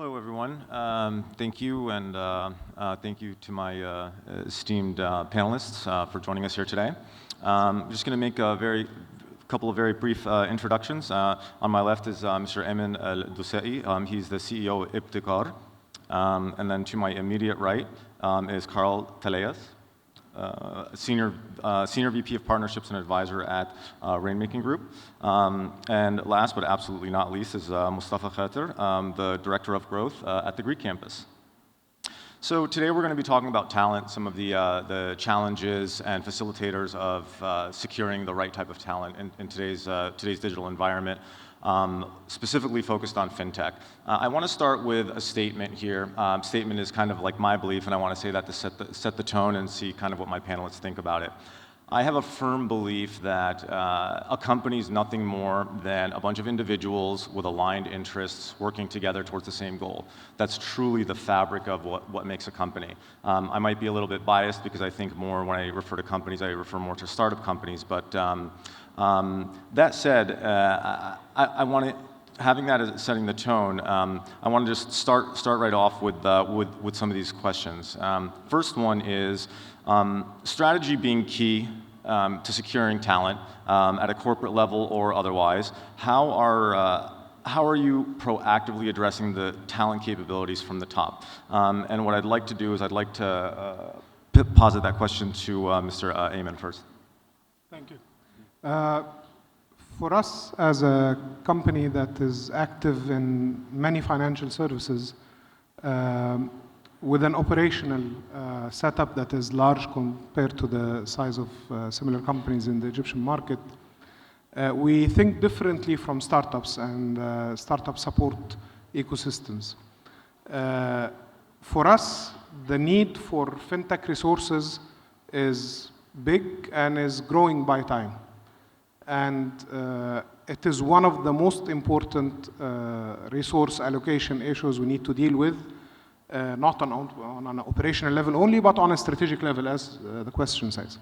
Hello, everyone. Thank you, and thank you to my esteemed panelists for joining us here today. I'm just going to make a couple of very brief introductions. On my left is Mr. Ayman Eldessouky. He's the CEO of Ebtikar. And then to my immediate right is Karl Tlais, Senior VP of Partnerships and Advisor at Rainmaking Group. And last but absolutely not least is Mostafa Khater, the Director of Growth at the Greek campus. So today we're going to be talking about talent, some of the challenges and facilitators of securing the right type of talent in today's digital environment, specifically focused on fintech. I want to start with a statement here. Statement is kind of like my belief, and I want to say that to set the tone and see kind of what my panelists think about it. I have a firm belief that a company is nothing more than a bunch of individuals with aligned interests working together towards the same goal. That's truly the fabric of what makes a company. I might be a little bit biased because I think more when I refer to companies, I refer more to startup companies. But that said, I want to, having that as setting the tone, I want to just start right off with some of these questions. First one is strategy being key to securing talent at a corporate level or otherwise. How are you proactively addressing the talent capabilities from the top? And what I'd like to do is I'd like to posit that question to Mr. Ayman first. Thank you. For us, as a company that is active in many financial services, with an operational setup that is large compared to the size of similar companies in the Egyptian market, we think differently from startups and startup support ecosystems. For us, the need for fintech resources is big and is growing by time. And it is one of the most important resource allocation issues we need to deal with, not on an operational level only, but on a strategic level, as the question says.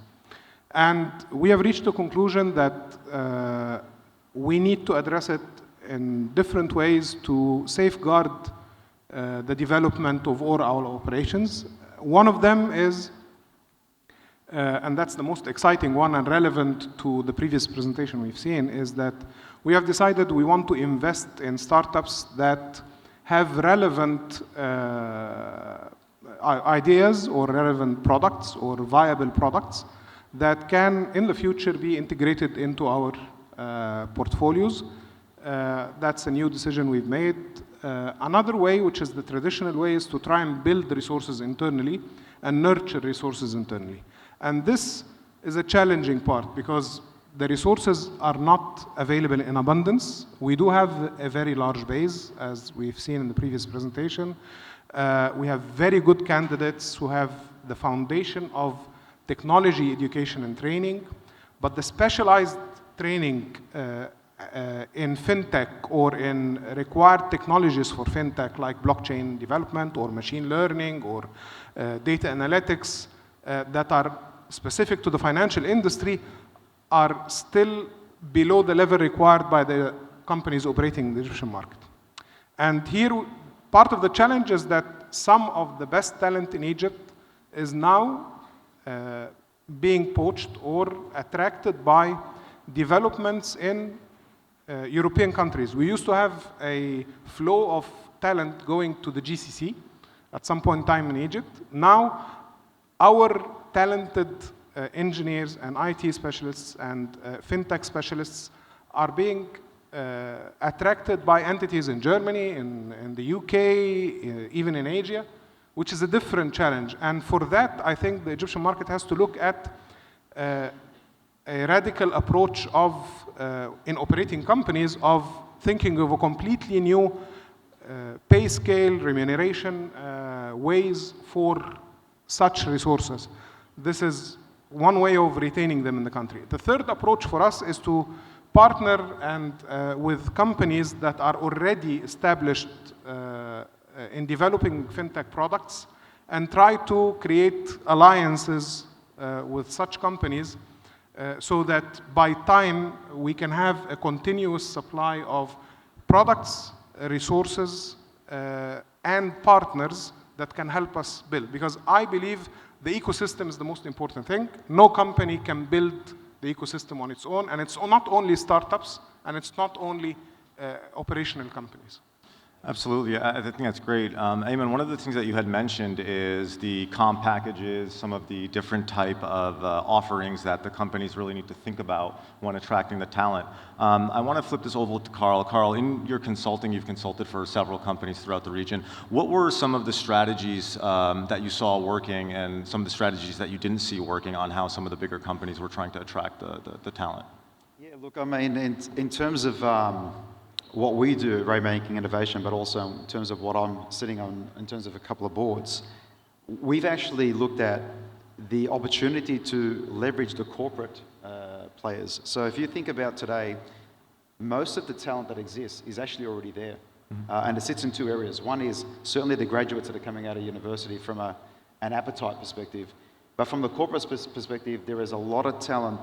And we have reached a conclusion that we need to address it in different ways to safeguard the development of all our operations. One of them is, and that's the most exciting one and relevant to the previous presentation we've seen, is that we have decided we want to invest in startups that have relevant ideas or relevant products or viable products that can, in the future, be integrated into our portfolios. That's a new decision we've made. Another way, which is the traditional way, is to try and build resources internally and nurture resources internally. And this is a challenging part because the resources are not available in abundance. We do have a very large base, as we've seen in the previous presentation. We have very good candidates who have the foundation of technology, education, and training. But the specialized training in fintech or in required technologies for fintech, like blockchain development or machine learning or data analytics, that are specific to the financial industry, are still below the level required by the companies operating in the Egyptian market. And here, part of the challenge is that some of the best talent in Egypt is now being poached or attracted by developments in European countries. We used to have a flow of talent going to the GCC at some point in time in Egypt. Now, our talented engineers and IT specialists and fintech specialists are being attracted by entities in Germany, in the UK, even in Asia, which is a different challenge. And for that, I think the Egyptian market has to look at a radical approach of, in operating companies, of thinking of a completely new pay scale, remuneration ways for such resources. This is one way of retaining them in the country. The third approach for us is to partner and with companies that are already established in developing fintech products and try to create alliances with such companies so that by time we can have a continuous supply of products, resources, and partners that can help us build. Because I believe the ecosystem is the most important thing. No company can build the ecosystem on its own, and it's not only startups, and it's not only operational companies. Absolutely, I think that's great. Ayman, one of the things that you had mentioned is the comp packages, some of the different type of offerings that the companies really need to think about when attracting the talent. I want to flip this over to Karl. Karl, in your consulting, you've consulted for several companies throughout the region. What were some of the strategies that you saw working and some of the strategies that you didn't see working on how some of the bigger companies were trying to attract the talent? Yeah, look, I mean, in terms of what we do at Rainmaking Innovation, but also in terms of what I'm sitting on in terms of a couple of boards, we've actually looked at the opportunity to leverage the corporate players. So if you think about today, most of the talent that exists is actually already there. And it sits in two areas. One is certainly the graduates that are coming out of university from an appetite perspective. But from the corporate perspective, there is a lot of talent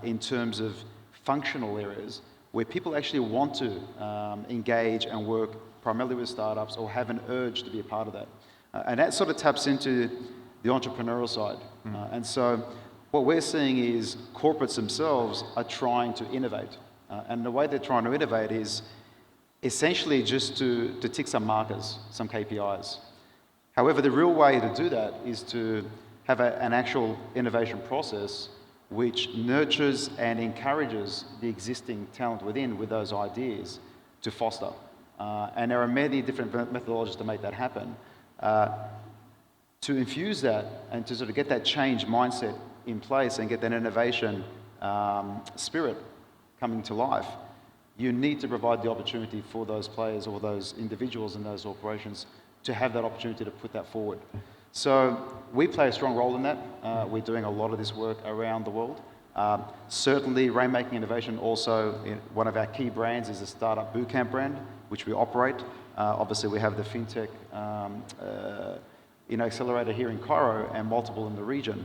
in terms of functional areas where people actually want to engage and work primarily with startups or have an urge to be a part of that. And that sort of taps into the entrepreneurial side. And so what we're seeing is corporates themselves are trying to innovate. And the way they're trying to innovate is essentially just to tick some markers, some KPIs. However, the real way to do that is to have an actual innovation process which nurtures and encourages the existing talent within with those ideas to foster. And there are many different methodologies to make that happen. To infuse that and to sort of get that change mindset in place and get that innovation spirit coming to life, you need to provide the opportunity for those players or those individuals in those operations to have that opportunity to put that forward. So we play a strong role in that. We're doing a lot of this work around the world. Certainly, Rainmaking Innovation also, one of our key brands is the Startupbootcamp brand, which we operate. Obviously, we have the Fintech accelerator here in Cairo and multiple in the region.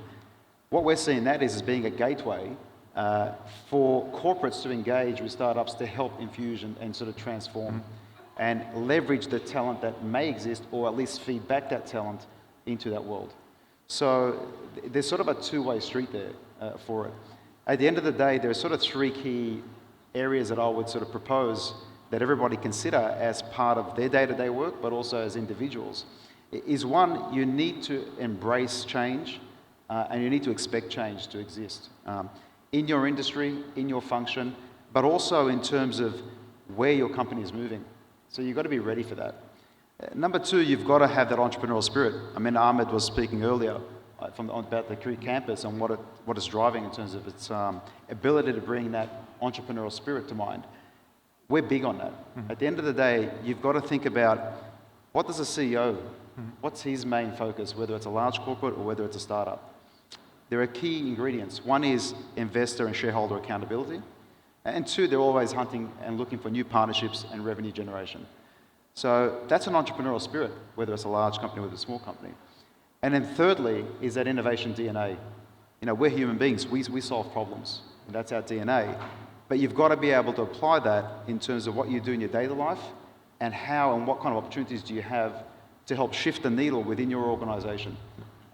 What we're seeing that is being a gateway for corporates to engage with startups to help infuse and sort of transform and leverage the talent that may exist or at least feed back that talent into that world. So there's sort of a two-way street there for it. At the end of the day, there are sort of three key areas that I would sort of propose that everybody consider as part of their day-to-day work, but also as individuals. Is one, you need to embrace change and you need to expect change to exist in your industry, in your function, but also in terms of where your company is moving. So you've got to be ready for that. Number two, you've got to have that entrepreneurial spirit. I mean, Ahmed was speaking earlier about the Career Campus and what it's driving in terms of its ability to bring that entrepreneurial spirit to mind. We're big on that. At the end of the day, you've got to think about what does a CEO, what's his main focus, whether it's a large corporate or whether it's a startup. There are key ingredients. One is investor and shareholder accountability. And two, they're always hunting and looking for new partnerships and revenue generation. So that's an entrepreneurial spirit, whether it's a large company or a small company. And then thirdly is that innovation DNA. You know, we're human beings. We solve problems. And that's our DNA. But you've got to be able to apply that in terms of what you do in your daily life and how and what kind of opportunities do you have to help shift the needle within your organization.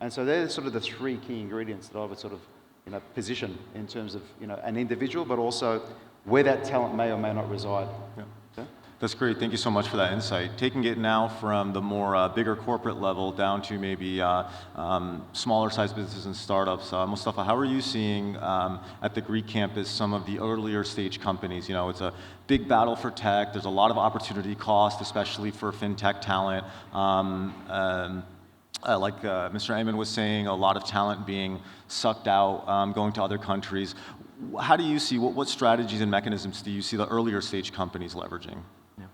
And so they're sort of the three key ingredients that I would sort of position in terms of an individual, but also where that talent may or may not reside. Yeah. That's great. Thank you so much for that insight. Taking it now from the more bigger corporate level down to maybe smaller sized businesses and startups. Mostafa, how are you seeing at the Greek campus some of the earlier stage companies? You know, it's a big battle for tech. There's a lot of opportunity cost, especially for fintech talent. Like Mr. Ayman was saying, a lot of talent being sucked out, going to other countries. How do you see, what strategies and mechanisms do you see the earlier stage companies leveraging? Yeah.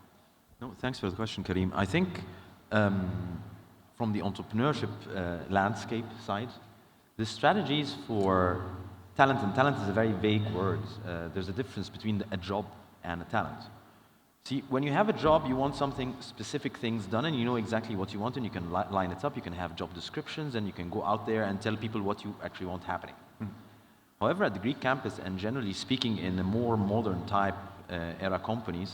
No, thanks for the question, Kareem. I think from the entrepreneurship landscape side, the strategies for talent, and talent is a very vague word. There's a difference between a job and a talent. See, when you have a job, you want something, specific things done, and you know exactly what you want, and you can line it up, you can have job descriptions, and you can go out there and tell people what you actually want happening. However, at the Greek campus, and generally speaking in the more modern type era companies,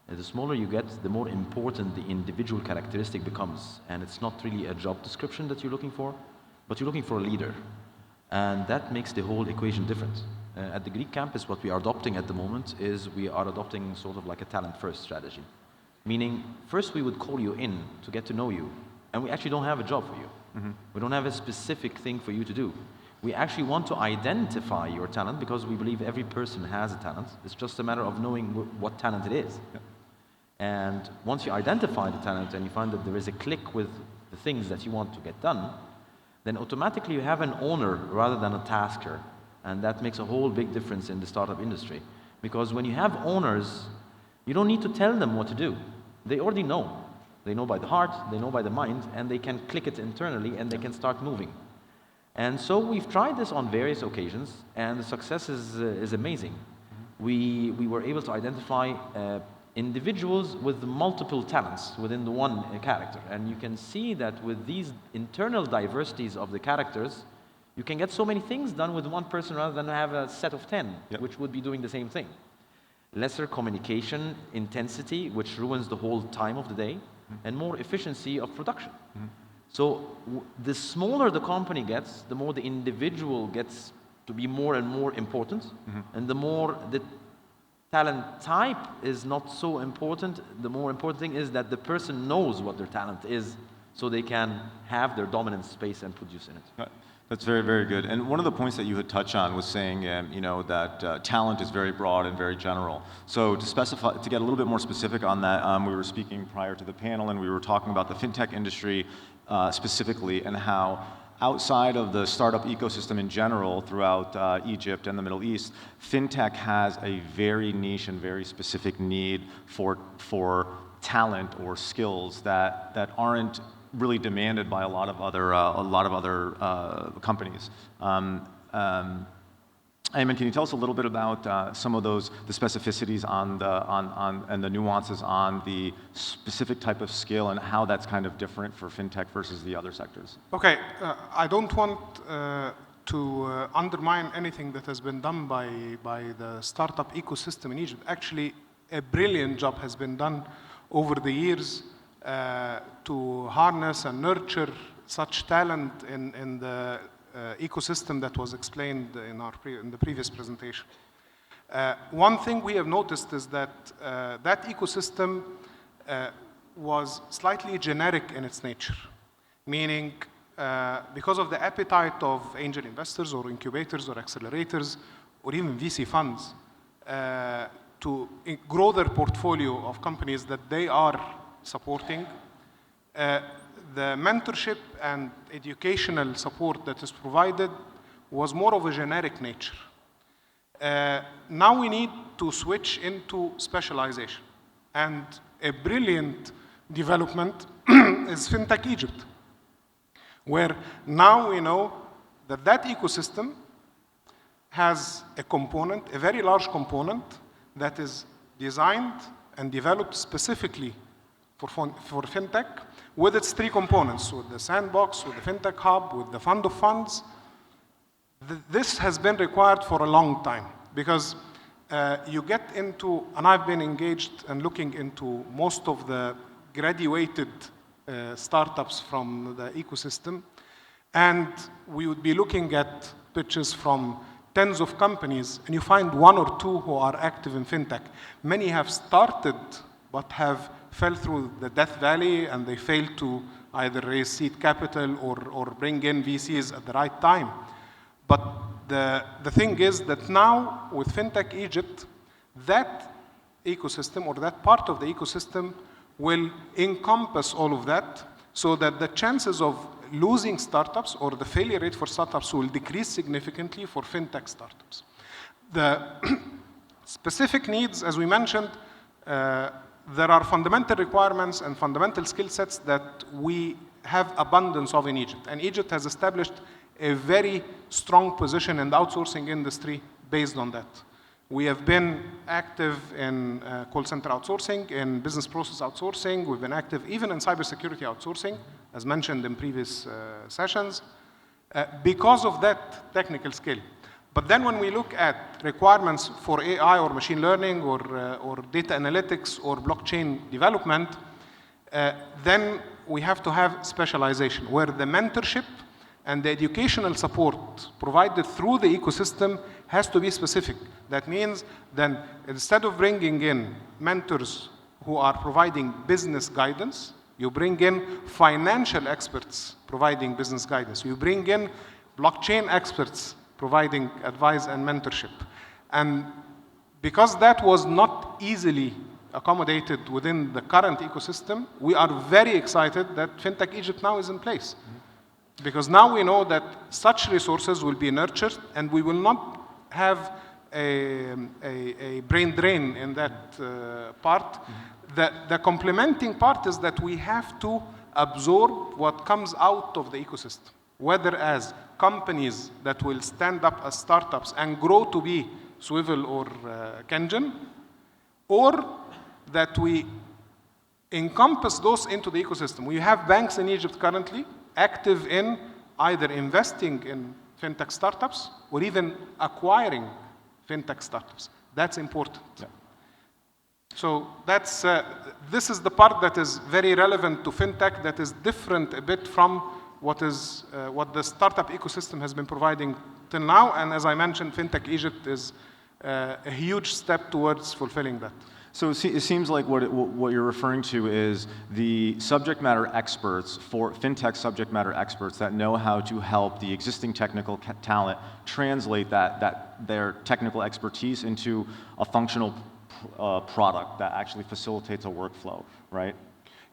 The smaller you get, the more important the individual characteristic becomes. And it's not really a job description that you're looking for, but you're looking for a leader. And that makes the whole equation different. At the Greek campus, what we are adopting at the moment is we are adopting sort of like a talent-first strategy. Meaning, first we would call you in to get to know you, and we actually don't have a job for you. We don't have a specific thing for you to do. We actually want to identify your talent because we believe every person has a talent. It's just a matter of knowing what talent it is. Yeah. And once you identify the talent and you find that there is a click with the things that you want to get done, then automatically you have an owner rather than a tasker. And that makes a whole big difference in the startup industry. Because when you have owners, you don't need to tell them what to do. They already know. They know by the heart, they know by the mind, and they can click it internally and they can start moving. And so we've tried this on various occasions, and the success is amazing. We were able to identify individuals with multiple talents within the one character. And you can see that with these internal diversities of the characters, you can get so many things done with one person rather than have a set of 10, which would be doing the same thing. Lesser communication intensity, which ruins the whole time of the day, and more efficiency of production. So the smaller the company gets, the more the individual gets to be more and more important, and the more the talent type is not so important. The more important thing is that the person knows what their talent is, so they can have their dominant space and produce in it. That's very, very good. And one of the points that you had touched on was saying, that talent is very broad and very general. So to specify, to get a little bit more specific on that, we were speaking prior to the panel, and we were talking about the fintech industry specifically, and how outside of the startup ecosystem in general throughout Egypt and the Middle East, fintech has a very niche and very specific need for talent or skills that aren't really demanded by a lot of other companies. Ayman, can you tell us a little bit about some of the specificities and the nuances on the specific type of skill and how that's kind of different for fintech versus the other sectors? Okay, I don't want to undermine anything that has been done by the startup ecosystem in Egypt. Actually, a brilliant job has been done over the years to harness and nurture such talent in the ecosystem that was explained in the previous presentation. One thing we have noticed is that that ecosystem was slightly generic in its nature, meaning because of the appetite of angel investors or incubators or accelerators or even VC funds to grow their portfolio of companies that they are supporting, the mentorship and educational support that is provided was more of a generic nature. Now we need to switch into specialization. And a brilliant development is Fintech Egypt, where now we know that that ecosystem has a component, a very large component, that is designed and developed specifically for fintech, with its three components, with the sandbox, with the fintech hub, with the fund of funds. This has been required for a long time because you get into, and I've been engaged and looking into most of the graduated startups from the ecosystem, and we would be looking at pitches from tens of companies, and you find one or two who are active in fintech. Many have started, but have fell through the death valley, and they failed to either raise seed capital or bring in VCs at the right time. But the thing is that now with Fintech Egypt, that ecosystem or that part of the ecosystem will encompass all of that, so that the chances of losing startups or the failure rate for startups will decrease significantly for fintech startups. The specific needs, as we mentioned, there are fundamental requirements and fundamental skill sets that we have abundance of in Egypt. And Egypt has established a very strong position in the outsourcing industry based on that. We have been active in call center outsourcing, in business process outsourcing. We've been active even in cybersecurity outsourcing, as mentioned in previous sessions, because of that technical skill. But then when we look at requirements for AI or machine learning or data analytics or blockchain development, then we have to have specialization where the mentorship and the educational support provided through the ecosystem has to be specific. That means then instead of bringing in mentors who are providing business guidance, you bring in financial experts providing business guidance. You bring in blockchain experts providing advice and mentorship. And because that was not easily accommodated within the current ecosystem, we are very excited that Fintech Egypt now is in place. Because now we know that such resources will be nurtured and we will not have a brain drain in that part. The complementing part is that we have to absorb what comes out of the ecosystem, whether as companies that will stand up as startups and grow to be Swivel or Kengen, or that we encompass those into the ecosystem. We have banks in Egypt currently active in either investing in fintech startups or even acquiring fintech startups. That's important. Yeah. So that's, this is the part that is very relevant to fintech, that is different a bit from what the startup ecosystem has been providing till now. And as I mentioned, Fintech Egypt is a huge step towards fulfilling that. So it seems like what you're referring to is the subject matter experts for fintech subject matter experts that know how to help the existing technical talent translate their technical expertise into a functional product that actually facilitates a workflow, right?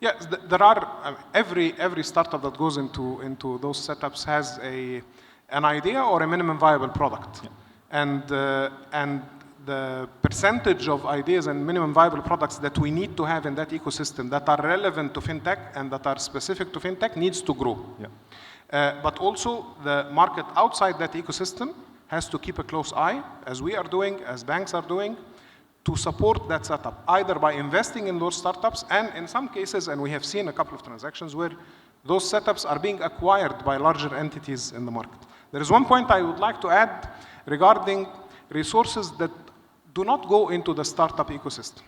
Yes, there are every startup that goes into those setups has an idea or a minimum viable product, yeah. And the percentage of ideas and minimum viable products that we need to have in that ecosystem that are relevant to fintech and that are specific to fintech needs to grow. Yeah. But also the market outside that ecosystem has to keep a close eye, as we are doing, as banks are doing, to support that setup, either by investing in those startups, and in some cases, and we have seen a couple of transactions where those setups are being acquired by larger entities in the market. There is one point I would like to add regarding resources that do not go into the startup ecosystem.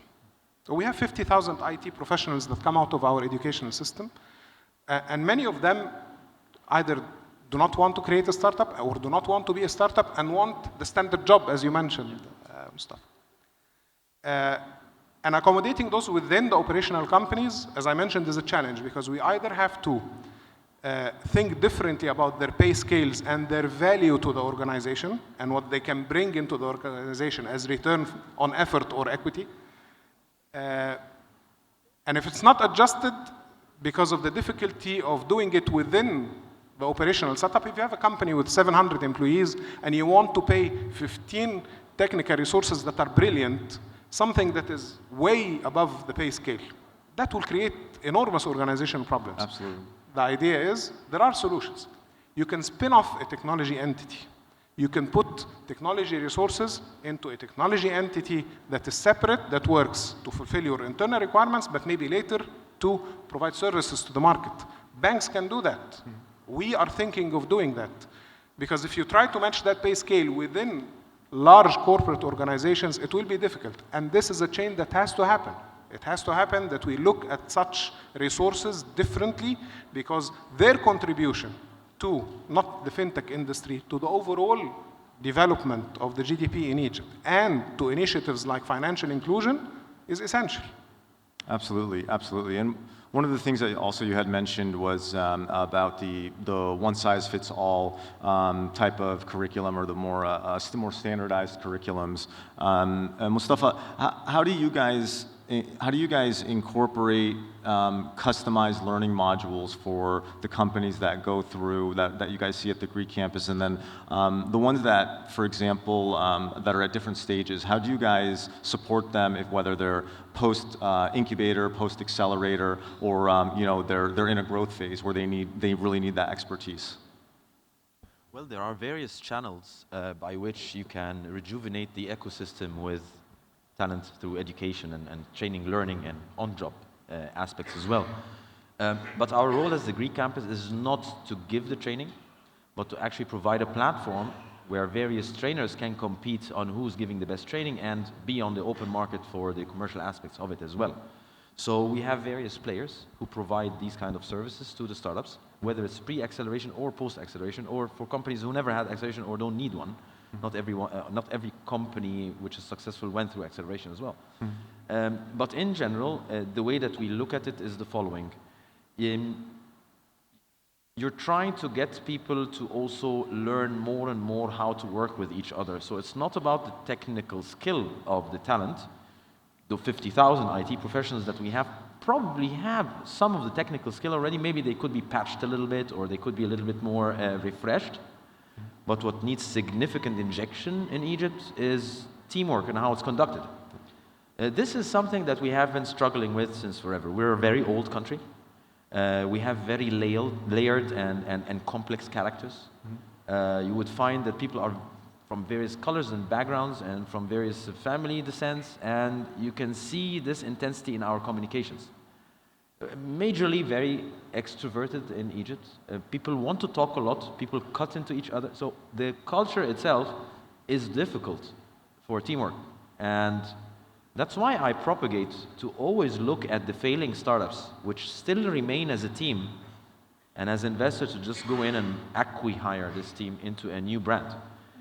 So we have 50,000 IT professionals that come out of our educational system, and many of them either do not want to create a startup or do not want to be a startup and want the standard job, as you mentioned, Mostafa. And accommodating those within the operational companies, as I mentioned, is a challenge because we either have to think differently about their pay scales and their value to the organization and what they can bring into the organization as return on effort or equity. And if it's not adjusted because of the difficulty of doing it within the operational setup, if you have a company with 700 employees and you want to pay 15 technical resources that are brilliant, something that is way above the pay scale, that will create enormous organizational problems. Absolutely. The idea is there are solutions. You can spin off a technology entity. You can put technology resources into a technology entity that is separate, that works to fulfill your internal requirements, but maybe later to provide services to the market. Banks can do that. Mm-hmm. We are thinking of doing that. Because if you try to match that pay scale within large corporate organizations, it will be difficult. And this is a change that has to happen. It has to happen that we look at such resources differently because their contribution to, not the fintech industry, to the overall development of the GDP in Egypt and to initiatives like financial inclusion is essential. Absolutely, absolutely. And one of the things that also you had mentioned was about the one-size-fits-all type of curriculum or the more standardized curriculums. Mostafa, how do you guys incorporate customized learning modules for the companies that go through, that you guys see at the Greek campus, and then the ones that, for example, that are at different stages, how do you guys support them, if whether they're post-incubator, post-accelerator, or they're in a growth phase where they really need that expertise? Well, there are various channels by which you can rejuvenate the ecosystem with talent through education and training, learning, and on-job aspects as well. But our role as the Greek campus is not to give the training, but to actually provide a platform where various trainers can compete on who's giving the best training and be on the open market for the commercial aspects of it as well. So we have various players who provide these kind of services to the startups, whether it's pre-acceleration or post-acceleration, or for companies who never had acceleration or don't need one. Not every company which is successful went through acceleration as well. But in general, the way that we look at it is the following. You're trying to get people to also learn more and more how to work with each other. So it's not about the technical skill of the talent. The 50,000 IT professionals that we have probably have some of the technical skill already. Maybe they could be patched a little bit, or they could be a little bit more refreshed. But what needs significant injection in Egypt is teamwork and how it's conducted. This is something that we have been struggling with since forever. We're a very old country. We have very layered and complex characters. You would find that people are from various colors and backgrounds and from various family descents, and you can see this intensity in our communications. Majorly very extroverted in Egypt. People want to talk a lot. People cut into each other. So the culture itself is difficult for teamwork. And that's why I propagate to always look at the failing startups, which still remain as a team, and as investors to just go in and acqui-hire this team into a new brand.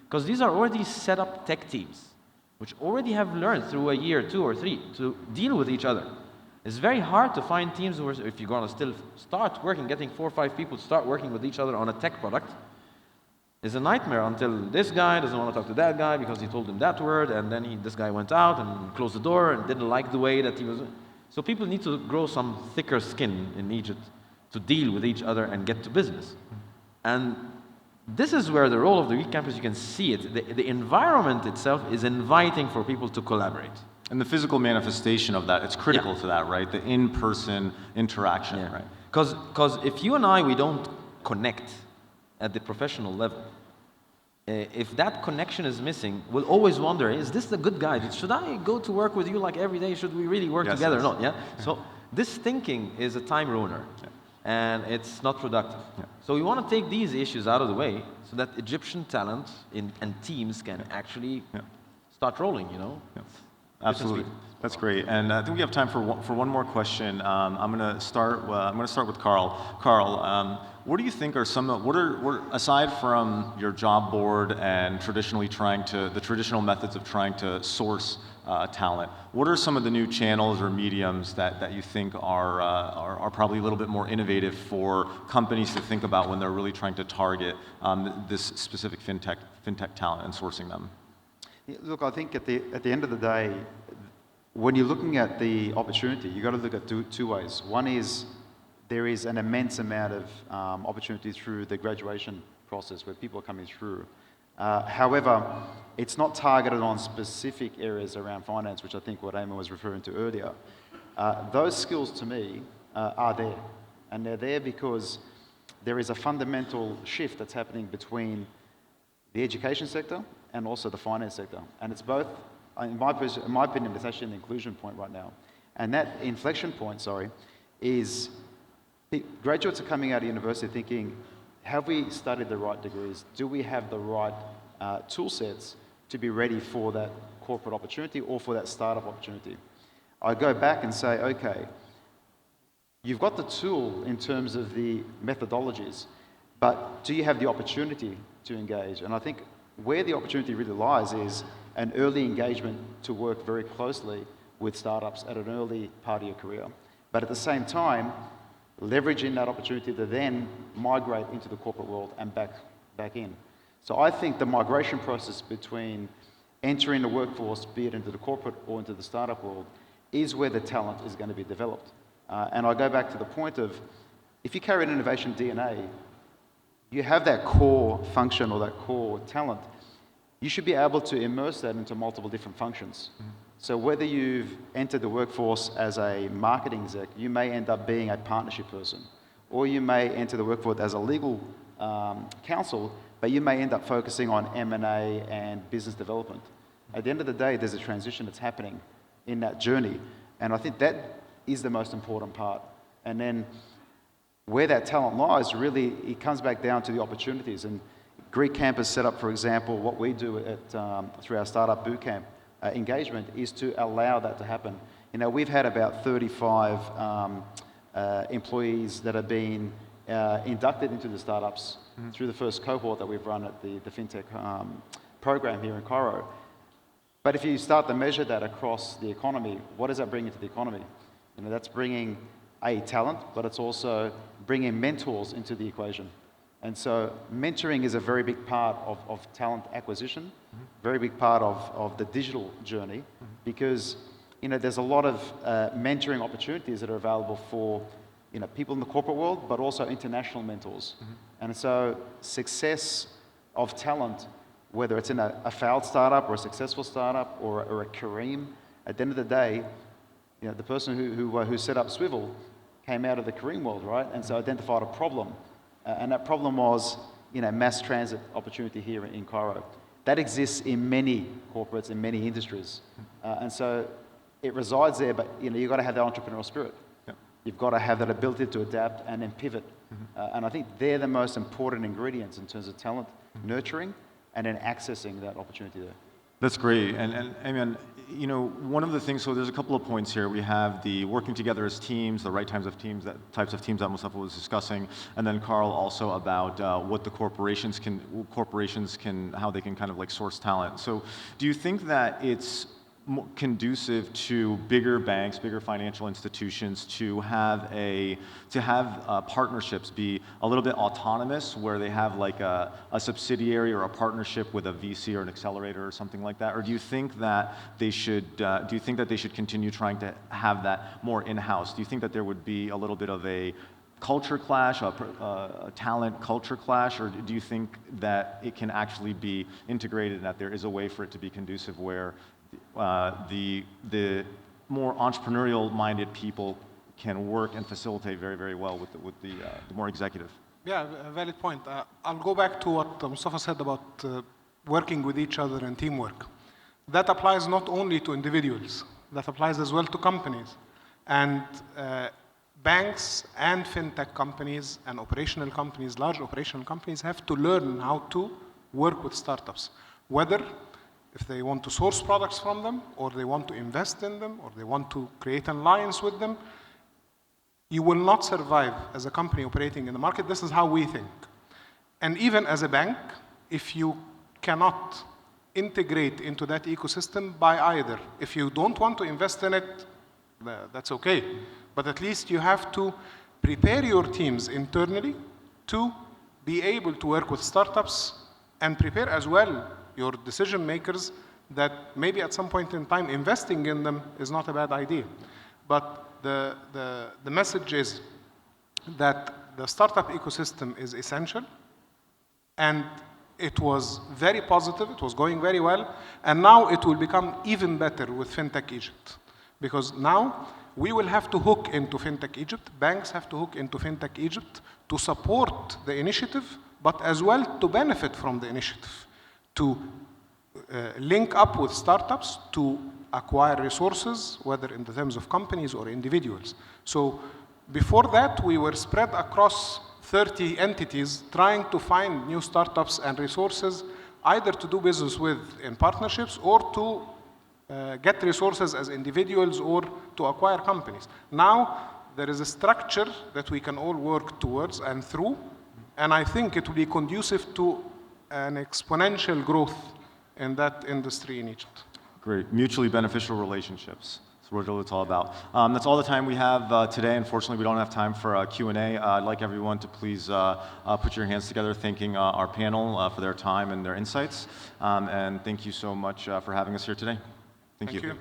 Because these are already set up tech teams, which already have learned through a year, 2 or 3, to deal with each other. It's very hard to find teams where, if you're going to still start working, getting 4 or 5 people to start working with each other on a tech product, is a nightmare until this guy doesn't want to talk to that guy because he told him that word, and then this guy went out and closed the door and didn't like the way that he was. So people need to grow some thicker skin in Egypt to deal with each other and get to business. And this is where the role of the week campus, you can see it. The environment itself is inviting for people to collaborate. And the physical manifestation of that, it's critical to that, right? The in-person interaction, right? Because if you and I, we don't connect at the professional level, if that connection is missing, we'll always wonder, is this the good guy? Should I go to work with you like every day? Should we really work together or not? Yeah? So this thinking is a time ruiner. And it's not productive. So we want to take these issues out of the way so that Egyptian talent and teams can actually start rolling, you know? Absolutely, that's great. And I think we have time for one more question. I'm going to start with Karl. Karl, what do you think are some? Aside from your job board and the traditional methods of trying to source talent, what are some of the new channels or mediums that you think are probably a little bit more innovative for companies to think about when they're really trying to target this specific fintech talent and sourcing them? Yeah, look, I think at the end of the day, when you're looking at the opportunity, you've got to look at two ways. One is there is an immense amount of opportunity through the graduation process where people are coming through. However, it's not targeted on specific areas around finance, which I think what Ayman was referring to earlier. Those skills to me are there. And they're there because there is a fundamental shift that's happening between the education sector and also the finance sector. And it's both, in my opinion, it's actually an inclusion point right now. And that inflection point, is graduates are coming out of university thinking, have we studied the right degrees? Do we have the right tool sets to be ready for that corporate opportunity or for that startup opportunity? I go back and say, okay, you've got the tool in terms of the methodologies, but do you have the opportunity to engage? And I think where the opportunity really lies is an early engagement to work very closely with startups at an early part of your career. But at the same time, leveraging that opportunity to then migrate into the corporate world and back in. So I think the migration process between entering the workforce, be it into the corporate or into the startup world, is where the talent is going to be developed. And I go back to the point of, if you carry an innovation DNA, you have that core function or that core talent, you should be able to immerse that into multiple different functions. So whether you've entered the workforce as a marketing exec, you may end up being a partnership person, or you may enter the workforce as a legal counsel, but you may end up focusing on M&A and business development. At the end of the day, there's a transition that's happening in that journey, and I think that is the most important part. And then where that talent lies, really, it comes back down to the opportunities. And Greek campus set up, for example, what we do through our Startup Bootcamp engagement is to allow that to happen. You know, we've had about 35 employees that have been inducted into the startups through the first cohort that we've run at the Fintech program here in Cairo. But if you start to measure that across the economy, what does that bring into the economy? You know, that's bringing talent, but it's also bringing mentors into the equation. And so mentoring is a very big part of talent acquisition, very big part of the digital journey, because you know, there's a lot of mentoring opportunities that are available for people in the corporate world, but also international mentors. And so success of talent, whether it's in a failed startup or a successful startup or a Kareem, at the end of the day, you know, the person who set up Swivel came out of the Kareem world, right? And so identified a problem. And that problem was, mass transit opportunity here in Cairo. That exists in many corporates, in many industries. And so it resides there, but you've got to have that entrepreneurial spirit. Yep. You've got to have that ability to adapt and then pivot. And I think they're the most important ingredients in terms of talent, nurturing, and then accessing that opportunity there. That's great. And Ayman, one of the things, so there's a couple of points here. We have the working together as teams, the right types of teams that Mostafa was discussing, and then Karl also about what the corporations can, how they can kind of like source talent. So do you think that it's conducive to bigger banks, bigger financial institutions to have partnerships be a little bit autonomous, where they have like a subsidiary or a partnership with a VC or an accelerator or something like that? Or do you think that they should continue trying to have that more in-house? Do you think that there would be a little bit of a culture clash, a talent culture clash, or do you think that it can actually be integrated and that there is a way for it to be conducive where the more entrepreneurial-minded people can work and facilitate very, very well with the more executive? Yeah, a valid point. I'll go back to what Mostafa said about working with each other and teamwork. That applies not only to individuals, that applies as well to companies. And banks and fintech companies and operational companies, large operational companies, have to learn how to work with startups, whether if they want to source products from them, or they want to invest in them, or they want to create an alliance with them. You will not survive as a company operating in the market. This is how we think. And even as a bank, if you cannot integrate into that ecosystem by either, if you don't want to invest in it, that's okay. But at least you have to prepare your teams internally to be able to work with startups and prepare as well your decision makers that maybe at some point in time investing in them is not a bad idea. But the message is that the startup ecosystem is essential, and it was very positive, it was going very well, and now it will become even better with Fintech Egypt. Because now we will have to hook into Fintech Egypt, banks have to hook into Fintech Egypt to support the initiative, but as well to benefit from the initiative, to link up with startups to acquire resources, whether in the terms of companies or individuals. So before that, we were spread across 30 entities trying to find new startups and resources, either to do business with in partnerships or to get resources as individuals or to acquire companies. Now, there is a structure that we can all work towards and through, and I think it will be conducive to an exponential growth in that industry in Egypt. Great. Mutually beneficial relationships. That's what it's all about. That's all the time we have today. Unfortunately, we don't have time for Q&A. I'd like everyone to please put your hands together, thanking our panel for their time and their insights. And thank you so much for having us here today. Thank you.